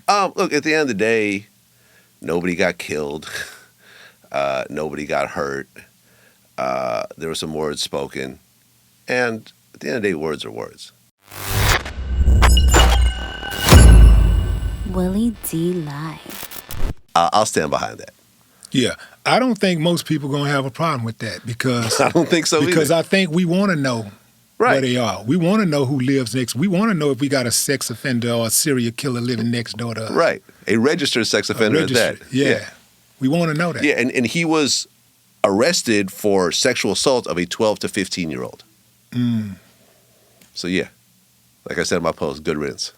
Look, at the end of the day, nobody got killed. Nobody got hurt. There were some words spoken. And at the end of the day, words are words. Willie D. Live. I'll stand behind that. Yeah. I don't think most people going to have a problem with that because I don't think so because either. I think we want to know where they are. We want to know who lives next. We want to know if we got a sex offender or a serial killer living next door to us. Right. A registered sex offender at that. Yeah. We want to know that. Yeah, and he was arrested for sexual assault of a 12 to 15-year-old. So, yeah. Like I said in my post, good riddance.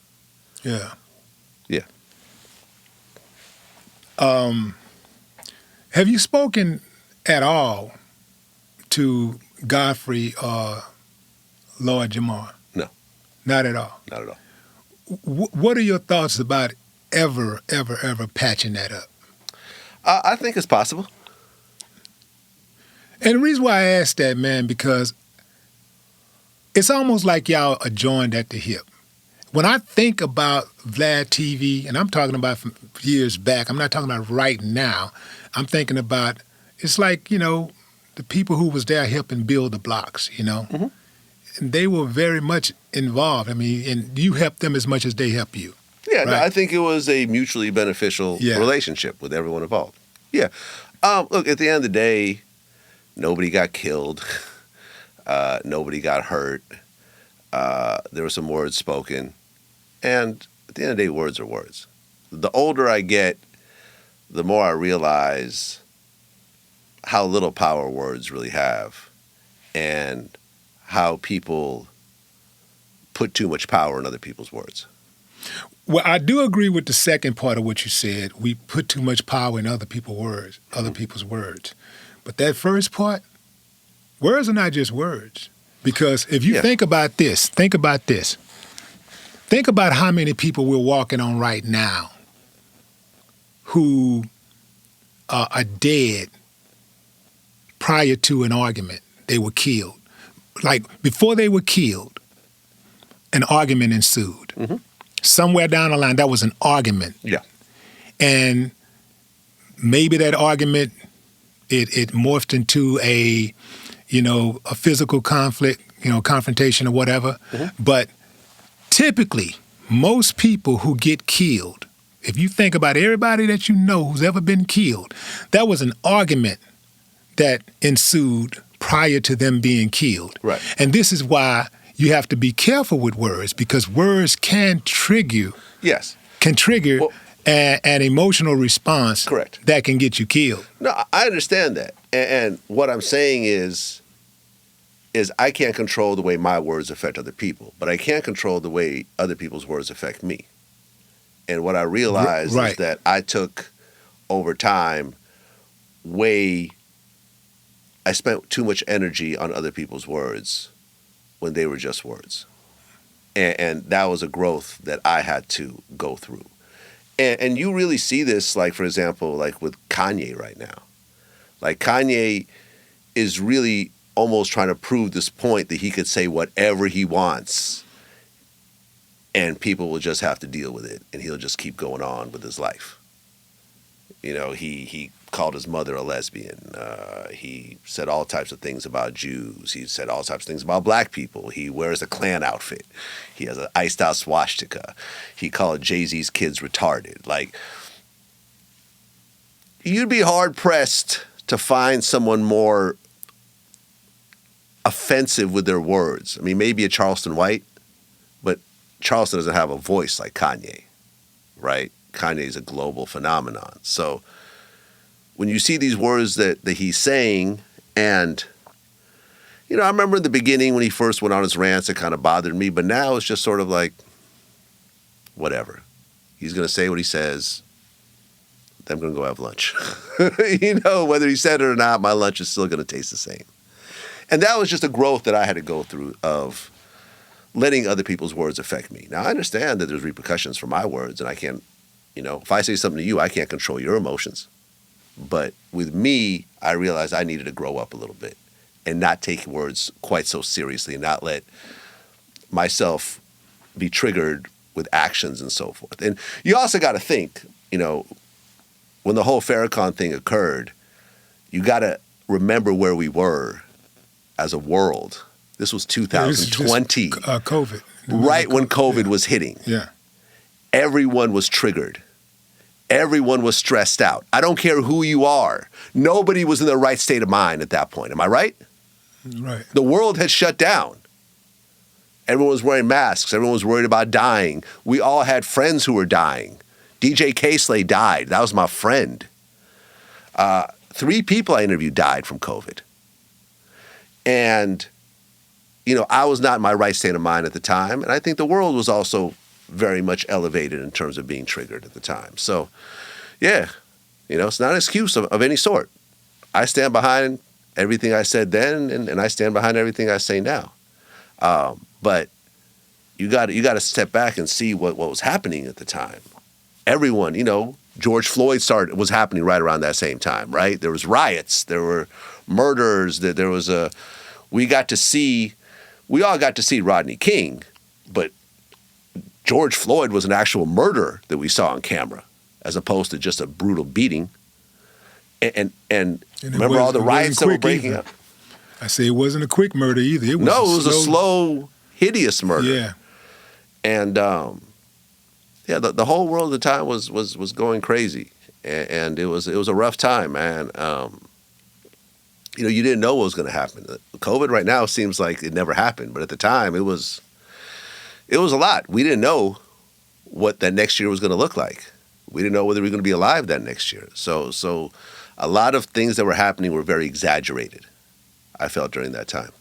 Yeah. Yeah. Have you spoken at all to Godfrey or Lord Jamar? No. Not at all? Not at all. What are your thoughts about ever patching that up? I think it's possible. And the reason why I asked that, man, because it's almost like y'all are joined at the hip. When I think about Vlad TV, and I'm talking about from years back, I'm not talking about right now, I'm thinking about, it's like, the people who was there helping build the blocks, Mm-hmm. And they were very much involved. I mean, and you helped them as much as they helped you. Yeah, right? no, I think it was a mutually beneficial relationship with everyone involved. Yeah. Look, at the end of the day, nobody got killed. Nobody got hurt. There were some words spoken. And at the end of the day, words are words. The older I get, the more I realize how little power words really have and how people put too much power in other people's words. Well, I do agree with the second part of what you said. We put too much power in other people's words. But that first part, words are not just words. Because if you think about this. Think about how many people we're walking on right now who are dead prior to an argument. They were killed. Like, before they were killed, an argument ensued. Mm-hmm. Somewhere down the line, that was an argument. Yeah. And maybe that argument, it morphed into a physical conflict, confrontation or whatever. Mm-hmm. But typically, most people who get killed, if you think about everybody that you know who's ever been killed, that was an argument that ensued prior to them being killed. Right. And this is why you have to be careful with words, because words can trigger an emotional response that can get you killed. No, I understand that. And what I'm saying is I can't control the way my words affect other people, but I can control the way other people's words affect me. And what I realized is that I took, over time, I spent too much energy on other people's words when they were just words. And that was a growth that I had to go through. And you really see this, like, for example, like with Kanye right now. Like, Kanye is really almost trying to prove this point that he could say whatever he wants and people will just have to deal with it and he'll just keep going on with his life. He called his mother a lesbian. He said all types of things about Jews. He said all types of things about black people. He wears a Klan outfit. He has an iced out swastika. He called Jay-Z's kids retarded. Like, you'd be hard pressed to find someone more offensive with their words. I mean, maybe a Charleston White, but Charleston doesn't have a voice like Kanye, right? Kanye is a global phenomenon. So when you see these words that he's saying, and, I remember in the beginning when he first went on his rants, it kind of bothered me, but now it's just sort of like, whatever. He's going to say what he says. I'm going to go have lunch. Whether he said it or not, my lunch is still going to taste the same. And that was just a growth that I had to go through of letting other people's words affect me. Now, I understand that there's repercussions for my words, and I can't, if I say something to you, I can't control your emotions. But with me, I realized I needed to grow up a little bit and not take words quite so seriously and not let myself be triggered with actions and so forth. And you also got to think, when the whole Farrakhan thing occurred, you got to remember where we were as a world. This was 2020. COVID. Right when COVID was hitting. Yeah. Everyone was triggered. Everyone was stressed out. I don't care who you are. Nobody was in the right state of mind at that point. Am I right? Right. The world had shut down. Everyone was wearing masks. Everyone was worried about dying. We all had friends who were dying. DJ K-Slay died. That was my friend. 3 people I interviewed died from COVID. And, I was not in my right state of mind at the time. And I think the world was also very much elevated in terms of being triggered at the time. So, yeah, it's not an excuse of any sort. I stand behind everything I said then, and I stand behind everything I say now. But you got to step back and see what was happening at the time. Everyone, George Floyd was happening right around that same time, right? There was riots, there were murders, there was we all got to see Rodney King, but George Floyd was an actual murder that we saw on camera, as opposed to just a brutal beating. And remember all the riots that were breaking out? I say it wasn't a quick murder either. It was a slow, hideous murder. Yeah. And the whole world at the time was going crazy, and it was a rough time, man. You didn't know what was going to happen. COVID right now seems like it never happened, but at the time it was a lot. We didn't know what that next year was going to look like. We didn't know whether we were going to be alive that next year. So a lot of things that were happening were very exaggerated, I felt, during that time.